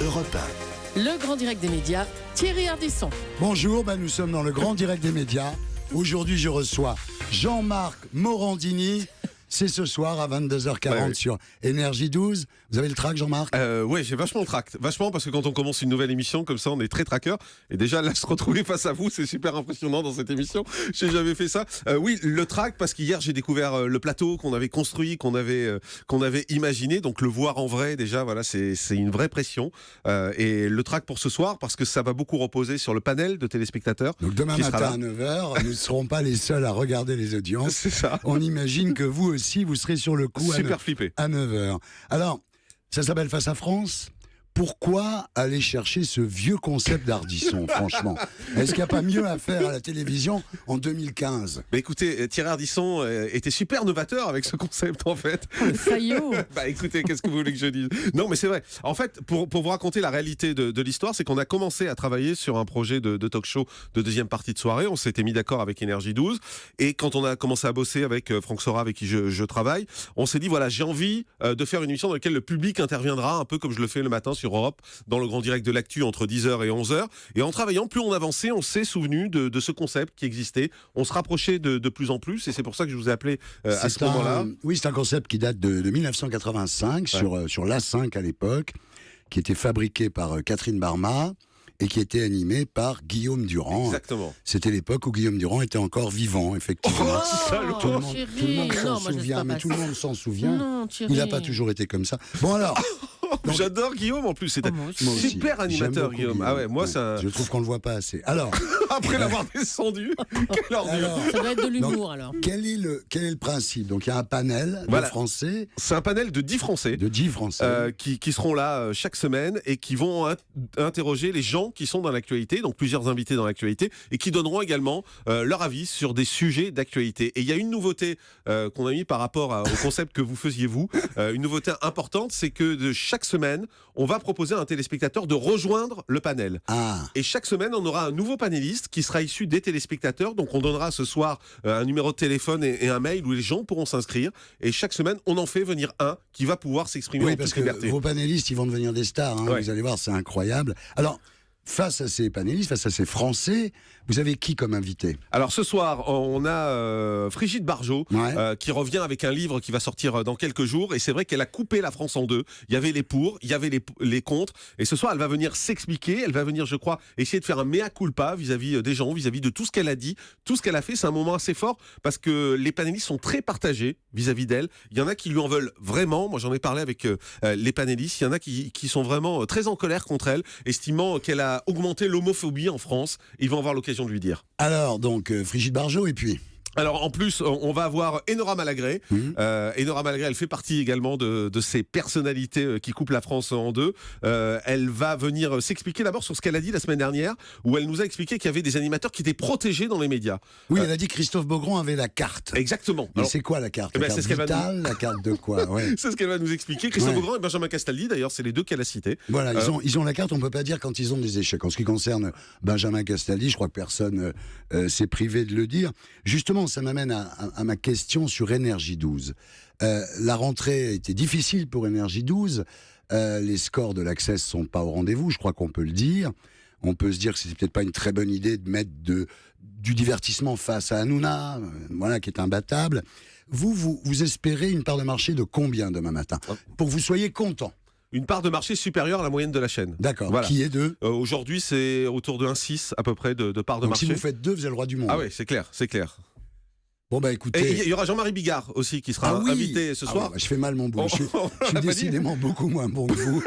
Europe Le grand direct des médias, Thierry Ardisson. Bonjour, nous sommes dans le grand direct des médias. Aujourd'hui, je reçois Jean-Marc Morandini. C'est ce soir à 22h40 Ouais. sur Énergie 12. Vous avez le track, Jean-Marc? Oui, j'ai vachement le tract. Vachement, parce que quand on commence une nouvelle émission, comme ça, on est très tracker. Et déjà, là, se retrouver face à vous, c'est super impressionnant dans cette émission. J'ai jamais fait ça. Oui, le tract, parce qu'hier, j'ai découvert le plateau qu'on avait construit, qu'on avait imaginé. Donc, le voir en vrai, déjà, voilà, c'est une vraie pression. Et le tract pour ce soir, parce que ça va beaucoup reposer sur le panel de téléspectateurs. Donc demain qui sera matin à là. 9h, nous ne serons pas les seuls à regarder les audiences. C'est ça. On imagine que vous aussi, vous serez sur le coup Super flippé. à 9h. Alors, ça s'appelle Face à France. Pourquoi aller chercher ce vieux concept d'Ardisson, franchement? Est-ce qu'il n'y a pas mieux à faire à la télévision en 2015? Bah écoutez, Thierry Ardisson était super novateur avec ce concept en fait. Le faillot. Bah écoutez, qu'est-ce que vous voulez que je dise? Non mais c'est vrai. En fait, pour vous raconter la réalité de l'histoire, c'est qu'on a commencé à travailler sur un projet de talk show de deuxième partie de soirée. On s'était mis d'accord avec Énergie 12. Et quand on a commencé à bosser avec Franck Sora, avec qui je travaille, on s'est dit, voilà, j'ai envie de faire une émission dans laquelle le public interviendra, un peu comme je le fais le matin sur Europe, dans le grand direct de l'actu entre 10h et 11h. Et en travaillant, plus on avançait, on s'est souvenu de ce concept qui existait. On se rapprochait de plus en plus. Et c'est pour ça que je vous ai appelé à ce moment-là. Oui, c'est un concept qui date de 1985 sur l'A5 à l'époque, qui était fabriqué par Catherine Barma et qui était animé par Guillaume Durand. Exactement. C'était l'époque où Guillaume Durand était encore vivant, effectivement. salaud. Tout le monde Thierry. s'en Non, moi, je souvient, laisse mais pas tout le passer. monde s'en souvient. Non, Thierry. Il n'a pas toujours été comme ça. Bon alors, Donc- J'adore Guillaume en plus. C'est moi un aussi. moi aussi, super j'aime animateur, beaucoup Guillaume. Ah ouais, moi, c'est un... Je trouve qu'on le voit pas assez. Alors, Après l'avoir descendu, quelle ordure. alors, Ça doit être de l'humour alors. quel est le principe? Donc il y a un panel Voilà. de Français, C'est un panel de 10 Français. de 10 Français. Qui seront là chaque semaine et qui vont interroger les gens qui sont dans l'actualité, donc plusieurs invités dans l'actualité, et qui donneront également leur avis sur des sujets d'actualité. Et il y a une nouveauté qu'on a mis par rapport au concept que vous faisiez vous, une nouveauté importante, c'est que de chaque semaine, on va proposer à un téléspectateur de rejoindre le panel. Ah, Et chaque semaine, on aura un nouveau panéliste qui sera issu des téléspectateurs. Donc, on donnera ce soir un numéro de téléphone et un mail où les gens pourront s'inscrire. Et chaque semaine, on en fait venir un qui va pouvoir s'exprimer oui, en parce toute que liberté. vos panélistes, ils vont devenir des stars. Hein, Ouais. Vous allez voir, c'est incroyable. Alors, face à ces panélistes, face à ces Français, vous avez qui comme invité? Alors, ce soir, on a Frigide Barjot Ouais. qui revient avec un livre qui va sortir dans quelques jours. Et c'est vrai qu'elle a coupé la France en deux. Il y avait les pour, il y avait les contre. Et ce soir, elle va venir s'expliquer. Elle va venir, je crois, essayer de faire un mea culpa vis-à-vis des gens, vis-à-vis de tout ce qu'elle a dit, tout ce qu'elle a fait. C'est un moment assez fort parce que les panélistes sont très partagés vis-à-vis d'elle. Il y en a qui lui en veulent vraiment. Moi, j'en ai parlé avec les panélistes. Il y en a qui sont vraiment très en colère contre elle, estimant qu'elle a augmenté l'homophobie en France. Ils vont avoir l'occasion de lui dire. Alors, donc, Frigide Barjot, et puis Alors en plus, on va avoir Enora Malagré. Enora Malagré, elle fait partie également de ces personnalités qui coupent la France en deux. Elle va venir s'expliquer d'abord sur ce qu'elle a dit la semaine dernière, où elle nous a expliqué qu'il y avait des animateurs qui étaient protégés dans les médias. Oui, elle a dit que Christophe Beaugrand avait la carte. Exactement. Mais Alors, c'est quoi la carte? eh La ben, c'est carte ce qu'elle va vitale, la carte de quoi? Ouais. c'est ce qu'elle va nous expliquer. Christophe Ouais. Beaugrand et Benjamin Castaldi, d'ailleurs, c'est les deux qu'elle a cités. Voilà, ils ont la carte, on peut pas dire quand ils ont des échecs. En ce qui concerne Benjamin Castaldi, je crois que personne s'est privé de le dire. Justement, ça m'amène à ma question sur Énergie 12. La rentrée a été difficile pour Énergie 12. Les scores de l'Access sont pas au rendez-vous, je crois qu'on peut le dire. On peut se dire que c'est peut-être pas une très bonne idée de mettre du divertissement face à Hanouna, voilà, qui est imbattable. Vous espérez une part de marché de combien demain matin? Pour que vous soyez content. Une part de marché supérieure à la moyenne de la chaîne. D'accord. Voilà. Qui est de? Aujourd'hui, c'est autour de 1,6 à peu près de part de Donc marché. si vous faites 2, vous avez le roi du monde. Ah ouais, c'est clair, c'est clair. Bon bah Et écoutez. il y aura Jean-Marie Bigard aussi qui sera Ah oui. invité ce Ah soir. ouais, bah, je fais mal mon boulot. Je suis On l'a pas dit. décidément beaucoup moins bon que vous.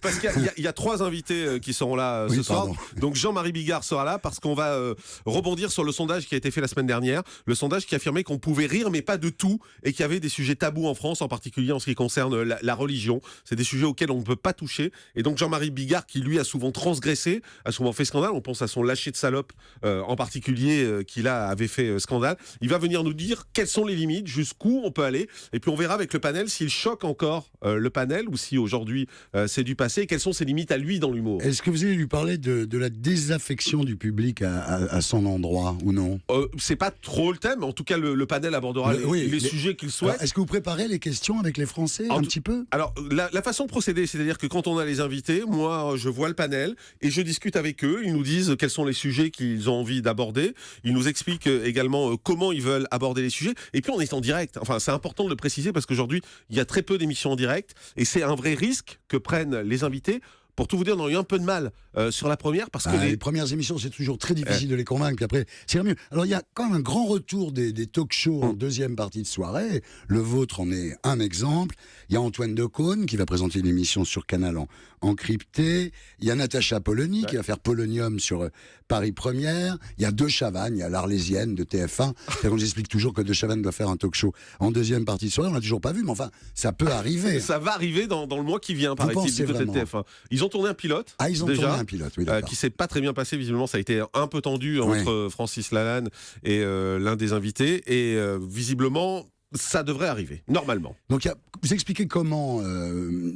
Parce qu'il y a 3 invités qui seront là Oui, ce soir. pardon. Donc Jean-Marie Bigard sera là parce qu'on va rebondir sur le sondage qui a été fait la semaine dernière. Le sondage qui affirmait qu'on pouvait rire mais pas de tout et qu'il y avait des sujets tabous en France, en particulier en ce qui concerne la religion. C'est des sujets auxquels on ne peut pas toucher. Et donc Jean-Marie Bigard, qui lui a souvent transgressé, a souvent fait scandale. On pense à son lâcher de salope en particulier qui là avait fait scandale. Il va venir venir nous dire quelles sont les limites, jusqu'où on peut aller. Et puis on verra avec le panel s'il choque encore le panel ou si aujourd'hui c'est du passé. Et quelles sont ses limites à lui dans l'humour. Est-ce que vous allez lui parler de la désaffection du public à son endroit ou non? C'est pas trop le thème. En tout cas, le panel abordera les sujets qu'il souhaite. Alors, est-ce que vous préparez les questions avec les Français un petit peu? Alors, la façon de procéder, c'est-à-dire que quand on a les invités, moi, je vois le panel et je discute avec eux. Ils nous disent quels sont les sujets qu'ils ont envie d'aborder. Ils nous expliquent également comment ils veulent aborder les sujets. Et puis, on est en direct. Enfin, c'est important de le préciser parce qu'aujourd'hui, il y a très peu d'émissions en direct et c'est un vrai risque que prennent les invités. Pour tout vous dire, on a eu un peu de mal sur la première parce que les premières émissions, c'est toujours très difficile de les convaincre. Puis après, c'est mieux. Alors, il y a quand même un grand retour des talk-shows en deuxième partie de soirée. Le vôtre en est un exemple. Il y a Antoine Decaune qui va présenter une émission sur Canal en crypté. Il y a Natacha Polony qui va faire Polonium sur Paris Première. Il y a De Chavannes, il y a l'Arlésienne de TF1. On explique toujours que De Chavannes doit faire un talk-show en deuxième partie de soirée. On l'a toujours pas vu, mais enfin, ça peut arriver. Ça va arriver dans le mois qui vient, paraît-il, du côté de TF1. Ils ont tourné un pilote. Ils ont déjà, tourné un pilote, oui, qui s'est pas très bien passé. Visiblement, ça a été un peu tendu entre Francis Lalanne et l'un des invités. Et visiblement, ça devrait arriver, normalement. Donc, vous expliquez comment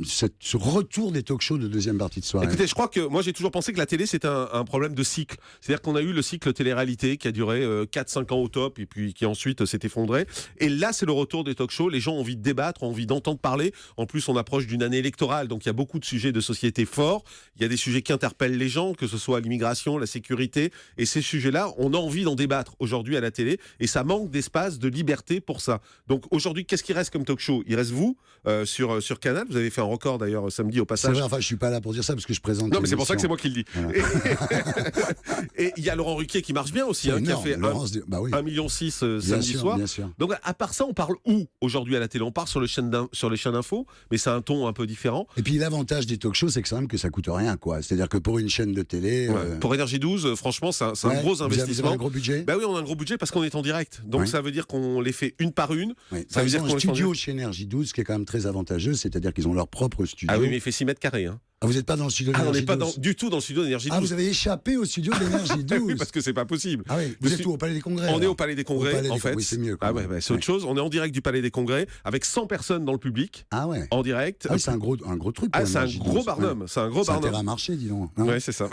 ce retour des talk-shows de deuxième partie de soirée? Écoutez, je crois que moi j'ai toujours pensé que la télé c'est un problème de cycle. C'est-à-dire qu'on a eu le cycle télé-réalité qui a duré 4-5 ans au top et puis qui ensuite s'est effondré. Et là c'est le retour des talk-shows. Les gens ont envie de débattre, ont envie d'entendre parler. En plus on approche d'une année électorale, donc il y a beaucoup de sujets de société forts. Il y a des sujets qui interpellent les gens, que ce soit l'immigration, la sécurité. Et ces sujets-là, on a envie d'en débattre aujourd'hui à la télé. Et ça manque d'espace, de liberté pour ça. Donc aujourd'hui, qu'est-ce qui reste comme talk-show? Il reste vous sur Canal. Vous avez fait un record d'ailleurs samedi au passage. C'est vrai, enfin je suis pas là pour dire ça parce que je présente. Non mais c'est pour ça que c'est moi qui le dis. Voilà. Et il y a Laurent Ruquier qui marche bien aussi, qui a fait 1,6 million samedi soir. Bien sûr. Donc à part ça, on parle où aujourd'hui à la télé? On part sur les chaînes d'info, mais c'est un ton un peu différent. Et puis l'avantage des talk-shows, c'est que quand même que ça coûte rien, quoi. C'est-à-dire que pour une chaîne de télé, pour Énergie 12, franchement, c'est un gros investissement. Vous avez un gros budget? Oui, on a un gros budget parce qu'on est en direct. Donc ça veut dire qu'on les fait une par une. Ça veut dire qu'on studio chez Énergie 12, qui est quand même très avantageux, c'est-à-dire qu'ils ont leur propre studio. Ah oui, mais il fait 6 mètres carrés. Hein. Vous n'êtes pas dans le studio d'Énergie 12? On n'est pas du tout dans le studio d'Énergie 12. Vous avez échappé au studio d'Énergie 12? Oui, parce que c'est pas possible. Vous êtes où, au Palais des Congrès? On est au Palais des Congrès, en fait. Oui, c'est mieux. C'est autre chose. On est en direct du Palais des Congrès avec 100 personnes dans le public. En direct. C'est un gros truc. C'est un gros barnum. C'est un gros barnum. Ça a intérêt à marcher, dis donc. Oui, c'est ça.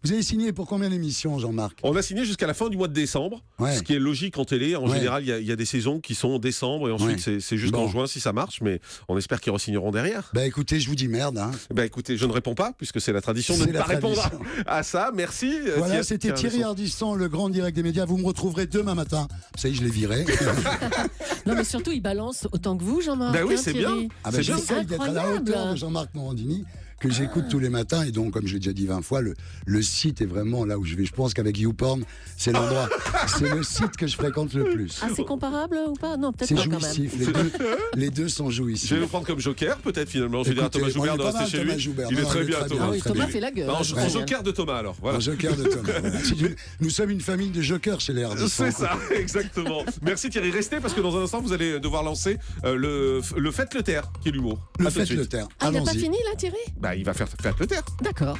Vous avez signé pour combien d'émissions, Jean-Marc? On a signé jusqu'à la fin du mois de décembre, ce qui est logique en télé. En général, il y a des saisons qui sont en décembre et ensuite c'est jusqu'en juin si ça marche, mais on espère qu'ils re-signeront derrière. Écoutez, je vous dis merde. Écoutez, je ne réponds pas puisque c'est la tradition de ne pas répondre à ça. Merci. Voilà, c'était Thierry Ardisson, le grand direct des médias. Vous me retrouverez demain matin. Ça y est, je l'ai viré. Non, mais surtout, il balance autant que vous, Jean-Marc. Oui, c'est bien. J'essaie d'être à la hauteur de Jean-Marc Morandini, que j'écoute tous les matins. Et donc, comme je l'ai déjà dit 20 fois, le site est vraiment là où je vais. Je pense qu'avec YouPorn, c'est l'endroit, c'est le site que je fréquente le plus. C'est comparable ou pas? Non, peut-être pas quand même. C'est jouissif. Les deux sont jouissifs. Je vais le prendre comme joker, peut-être finalement. Je vais dire à Thomas Joubert de rester chez lui. Il est très bien, Thomas. Thomas fait la gueule. En joker de Thomas, alors. En joker de Thomas. Nous sommes une famille de jokers chez les Ardisson. C'est ça, exactement. Merci Thierry. Restez parce que dans un instant, vous allez devoir lancer le Faites le taire, qui est l'humour. Le Faites le taire. Il n'a pas fini là, Thierry? Il va faire Faites le taire. D'accord.